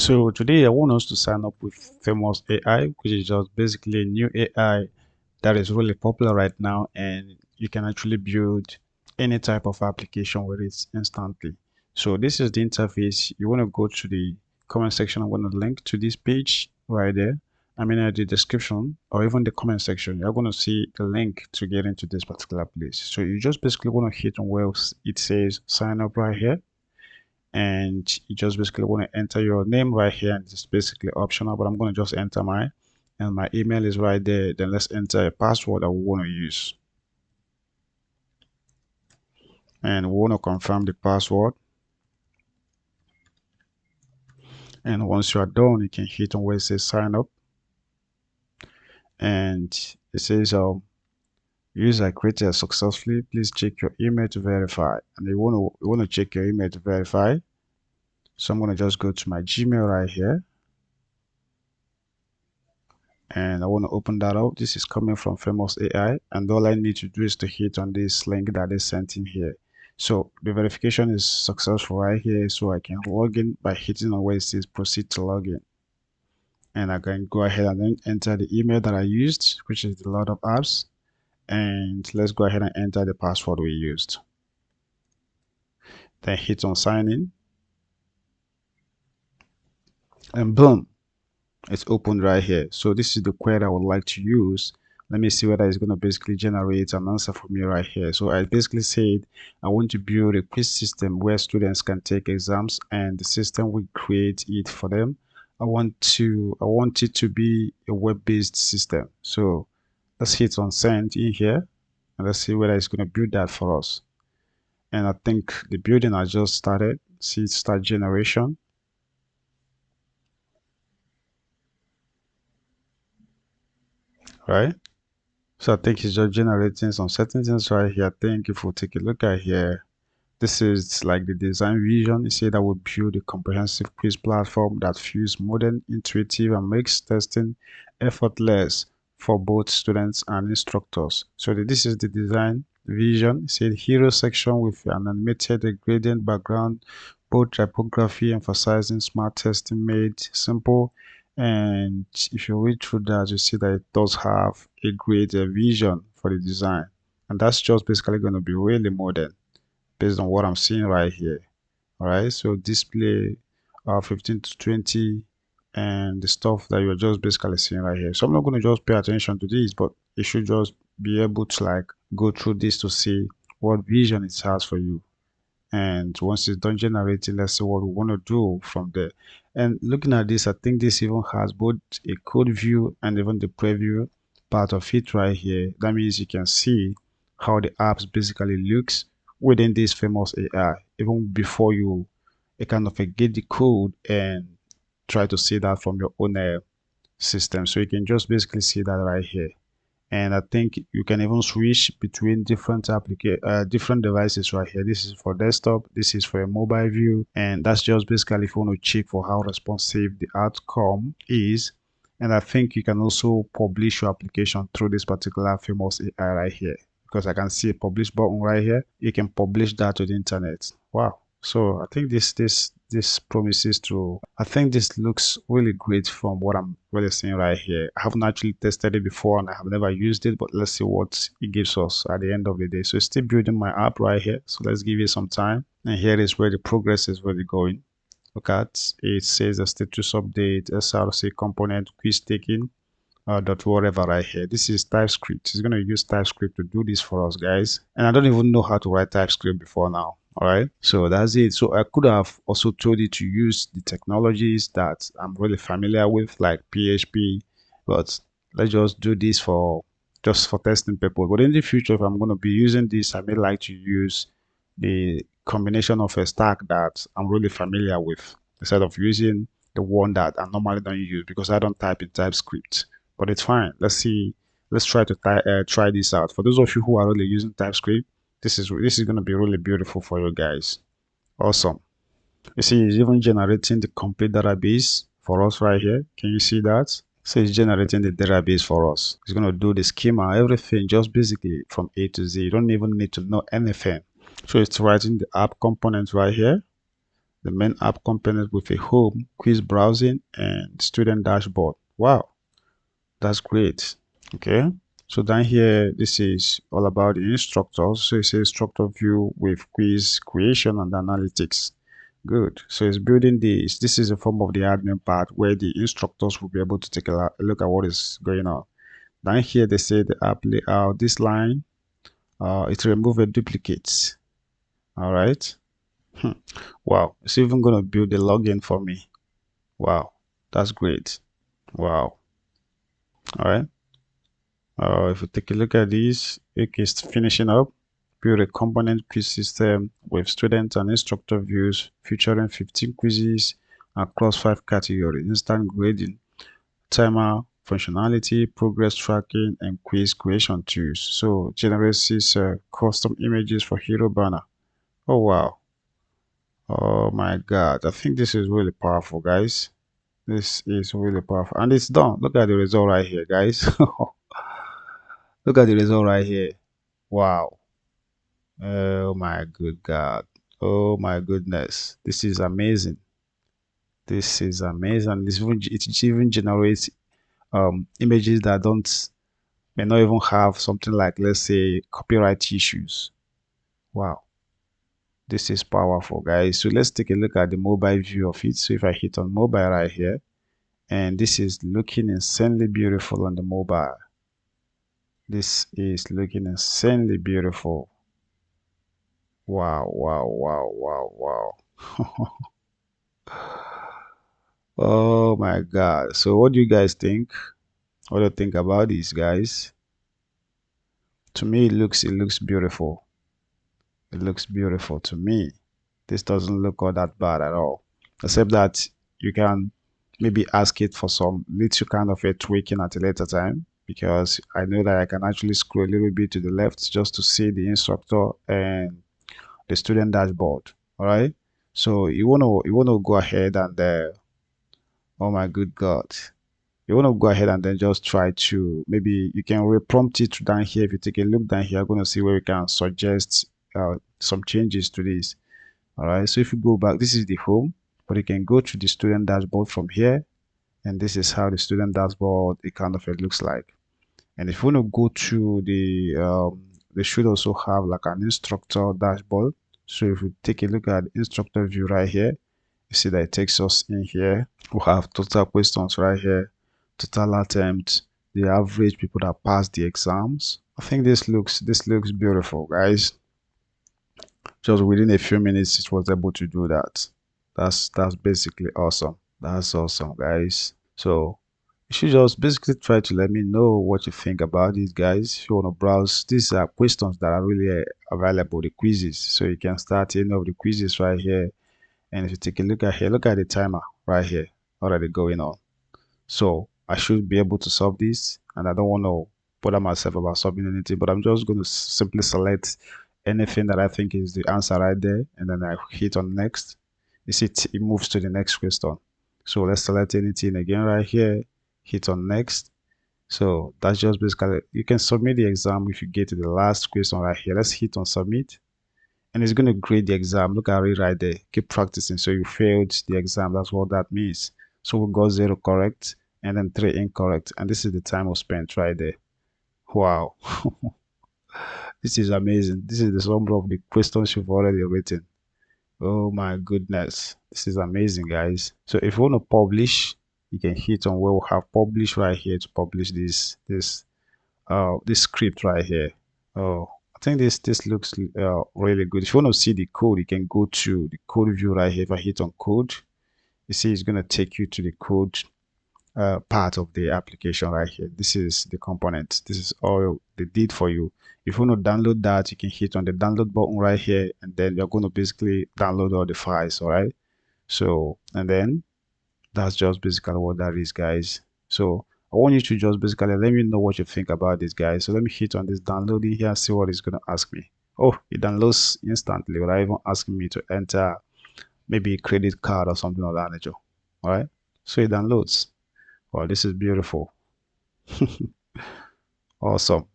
So today I want us to sign up with Famous AI, which is just basically a new AI that is really popular right now, and you can actually build any type of application with it instantly. So this is the interface. You want to go to the comment section. I'm going to link to this page right there. I mean, at the description or even the comment section, you're going to see the link to get into this particular place. So you just basically want to hit on where it says sign up right here, and you just basically want to enter your name right here, and it's basically optional, but I'm going to just enter mine, and my email is right there. Then let's enter a password that we want to use, and we want to confirm the password. And once you are done, you can hit on where it says sign up, and it says user created successfully, please check your email to verify. And you want to check your email to verify. So I'm going to just go to my Gmail right here, and I want to open that up. This is coming from Famous AI, and all I need to do is to hit on this link that is sent in here. So the verification is successful right here, so I can log in by hitting on where it says proceed to login, and I can go ahead and then enter the email that I used, which is the lot of apps, and let's go ahead and enter the password we used. Then hit on sign in, and boom, it's opened right here. So this is the query I would like to use. Let me see whether it's going to basically generate an answer for me right here. So I basically said I want to build a quiz system where students can take exams and the system will create it for them. I want it to be a web-based system. So let's hit on send in here, and let's see whether it's going to build that for us. And I think the building has just started. See, start generation. Right? So I think it's just generating some certain things right here. I think if we take a look at here, this is like the design vision. It said that we build a comprehensive quiz platform that feels modern, intuitive, and makes testing effortless for both students and instructors. So this is the design vision. It said hero section with an animated gradient background, bold typography emphasizing smart testing made simple. And if you read through that, you see that it does have a great vision for the design, and that's just basically going to be really modern based on what I'm seeing right here. All right, so display 15 to 20 and the stuff that you're just basically seeing right here. So I'm not going to just pay attention to this, but you should just be able to like go through this to see what vision it has for you. And once it's done generating, let's see what we want to do from there. And looking at this, I think this even has both a code view and even the preview part of it right here. That means you can see how the apps basically looks within this Famous AI even before you kind of get the code and try to see that from your own system. So you can just basically see that right here. And I think you can even switch between different devices right here. This is for desktop, this is for a mobile view, and that's just basically if you want to check for how responsive the outcome is. And I think you can also publish your application through this particular Famous AI right here, because I can see a publish button right here. You can publish that to the internet. Wow. So I think this promises to, I think this looks really great from what I'm really seeing right here. I haven't actually tested it before and I have never used it, but let's see what it gives us at the end of the day. So it's still building my app right here. So let's give it some time. And here is where the progress is really going. Look at it, says the status update, SRC component, quiz taking, dot whatever right here. This is TypeScript. It's going to use TypeScript to do this for us, guys. And I don't even know how to write TypeScript before now. All right, so that's it. So I could have also told you to use the technologies that I'm really familiar with, like PHP, but let's just do this for just for testing purpose. But in the future, if I'm going to be using this, I may like to use the combination of a stack that I'm really familiar with instead of using the one that I normally don't use because I don't type in TypeScript. But it's fine. Let's see. Let's try to try this out. For those of you who are really using TypeScript, this is going to be really beautiful for you guys. Awesome. You see, it's even generating the complete database for us right here. Can you see that? So it's generating the database for us. It's going to do the schema, everything, just basically from A to Z. You don't even need to know anything. So it's writing the app component right here. The main app component with a home, quiz browsing, and student dashboard. Wow, that's great. Okay. So down here, this is all about the instructors. So it's a instructor view with quiz creation and analytics. Good. So it's building this. This is a form of the admin part where the instructors will be able to take a look at what is going on. Down here, they say the app layout. This line, it remove a duplicate. All right. Hmm. Wow. It's even going to build a login for me. Wow. That's great. Wow. All right. If we take a look at this, it is finishing up. Build a component quiz system with student and instructor views featuring 15 quizzes across 5 categories: instant grading, timer, functionality, progress tracking, and quiz creation tools. So generates custom images for hero banner. Oh wow. Oh my god. I think this is really powerful, guys. This is really powerful. And it's done. Look at the result right here, guys. Look at the result right here. Wow. Oh my good God. Oh my goodness. This is amazing. This is amazing. It even generates images that don't may not even have something like, let's say, copyright issues. Wow. This is powerful, guys. So let's take a look at the mobile view of it. So if I hit on mobile right here, and this is looking insanely beautiful on the mobile. This is looking insanely beautiful. Wow, wow, wow, wow, wow. Oh my God. So what do you guys think? What do you think about these guys? To me, it looks beautiful. It looks beautiful to me. This doesn't look all that bad at all. Except that you can maybe ask it for some little kind of a tweaking at a later time, because I know that I can actually scroll a little bit to the left just to see the instructor and the student dashboard. All right. So you wanna go ahead and oh my good God. You want to go ahead and then just try to, maybe you can reprompt it down here. If you take a look down here, you're going to see where we can suggest some changes to this. All right. So if you go back, this is the home, but you can go to the student dashboard from here. And this is how the student dashboard, it kind of it looks like. And if you want to go to they should also have like an instructor dashboard. So if you take a look at the instructor view right here, you see that it takes us in here. We have total questions right here, total attempts, the average people that passed the exams. I think this looks beautiful, guys. Just within a few minutes, it was able to do that. That's basically awesome. That's awesome, guys. So you should just basically try to let me know what you think about these guys. If you want to browse, these are questions that are really available, the quizzes. So you can start any of the quizzes right here. And if you take a look at here, look at the timer right here already going on. So I should be able to solve this, and I don't want to bother myself about solving anything, but I'm just going to simply select anything that I think is the answer right there, and then I hit on next. You see it moves to the next question. So let's select anything again right here, hit on next. So that's just basically, you can submit the exam if you get to the last question right here. Let's hit on submit, and it's going to grade the exam. Look at it right there. Keep practicing. So you failed the exam. That's what that means. So we got 0 correct and then 3 incorrect. And this is the time we spent right there. Wow. This is amazing. This is the number of the questions you've already written. Oh my goodness. This is amazing, guys. So if you want to publish, you can hit on where we have publish right here to publish this script right here. Oh, I think this looks really good. If you want to see the code, you can go to the code view right here. If I hit on code, you see it's going to take you to the code part of the application right here. This is the component. This is all they did for you. If you want to download that, you can hit on the download button right here, and then you're going to basically download all the files. All right. So, and then that's just basically what that is, guys. So I want you to just basically let me know what you think about this, guys. So let me hit on this downloading here and see what it's going to ask me. Oh, it downloads instantly without even asking me to enter maybe a credit card or something of that nature. All right. So it downloads. Wow, this is beautiful. Awesome.